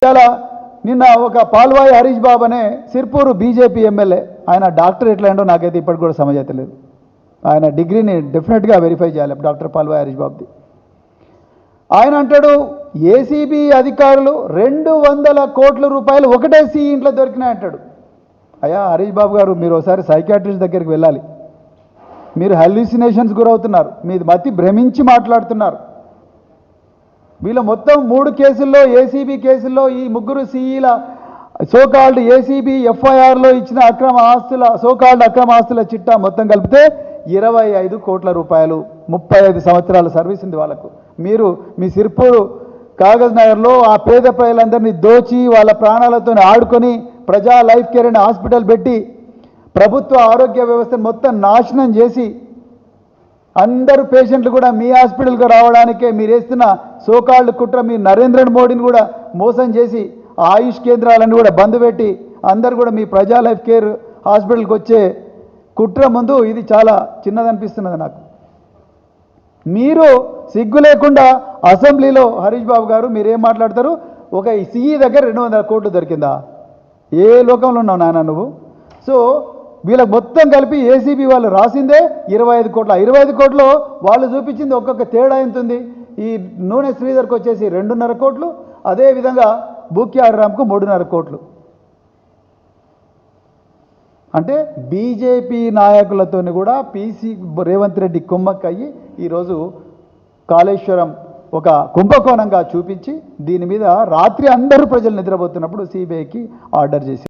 ఇలా నిన్న ఒక పాల్వాయి హరీష్ బాబు అనే సిర్పూరు బీజేపీ ఎమ్మెల్యే, ఆయన డాక్టర్ ఎట్లా ఏంటో నాకైతే ఇప్పటికి కూడా సమజైతే లేదు. ఆయన డిగ్రీని డెఫినెట్గా వెరిఫై చేయాలి డాక్టర్ పాల్వాయి హరీష్ బాబుది. ఆయన అంటాడు ఏసీబీ అధికారులు 200 కోట్ల రూపాయలు ఒకటే ఇంట్లో దొరికినాయి అంటాడు. అయ్యా హరీష్ బాబు గారు, మీరు ఒకసారి సైకాట్రిస్ట్ దగ్గరికి వెళ్ళాలి. మీరు హెల్యూసినేషన్స్ గురవుతున్నారు, మీది మతి భ్రమించి మాట్లాడుతున్నారు. వీళ్ళ మొత్తం 3 కేసుల్లో, ఏసీబీ కేసుల్లో ఈ ముగ్గురు సీఈల సోకాల్డ్ ఏసీబీ ఎఫ్ఐఆర్లో ఇచ్చిన సోకాల్డ్ అక్రమ ఆస్తుల చిట్టా మొత్తం కలిపితే 25 కోట్ల రూపాయలు. 35 సంవత్సరాల సర్వీస్ ఉంది వాళ్ళకు. మీరు మీ సిర్పూరు కాగజ్ నగర్లో ఆ పేద ప్రజలందరినీ దోచి వాళ్ళ ప్రాణాలతో ఆడుకొని ప్రజా లైఫ్ కేర్ అనే హాస్పిటల్ పెట్టి ప్రభుత్వ ఆరోగ్య వ్యవస్థను మొత్తం నాశనం చేసి అందరు పేషెంట్లు కూడా మీ హాస్పిటల్కి రావడానికే మీరు వేస్తున్న సోకాల్డ్ కుట్ర, మీ నరేంద్ర మోడీని కూడా మోసం చేసి ఆయుష్ కేంద్రాలను కూడా బంద్ పెట్టి అందరు కూడా మీ ప్రజా లైఫ్ కేర్ హాస్పిటల్కి వచ్చే కుట్ర ముందు ఇది చాలా చిన్నదనిపిస్తున్నది నాకు. మీరు సిగ్గు లేకుండా అసెంబ్లీలో హరీష్ బాబు గారు మీరేం మాట్లాడతారు? ఒక సీఈ దగ్గర 200 కోట్లు దొరికిందా? ఏ లోకంలో ఉన్నావు నాన్న నువ్వు? సో వీళ్ళకి మొత్తం కలిపి ఏసీబీ వాళ్ళు రాసిందే 25 కోట్ల. 25 కోట్లు వాళ్ళు చూపించింది ఒక్కొక్క తేడా ఎంతుంది. ఈ నూనె శ్రీధర్కి వచ్చేసి 2.5 కోట్లు, అదేవిధంగా బూక్యారామ్కు 3.5 కోట్లు. అంటే బీజేపీ నాయకులతో కూడా పీసీ రేవంత్ రెడ్డి కుమ్మక్కయ్యి ఈరోజు కాళేశ్వరం ఒక కుంభకోణంగా చూపించి దీని మీద రాత్రి అందరూ ప్రజలు నిద్రపోతున్నప్పుడు సిబిఐకి ఆర్డర్ చేసి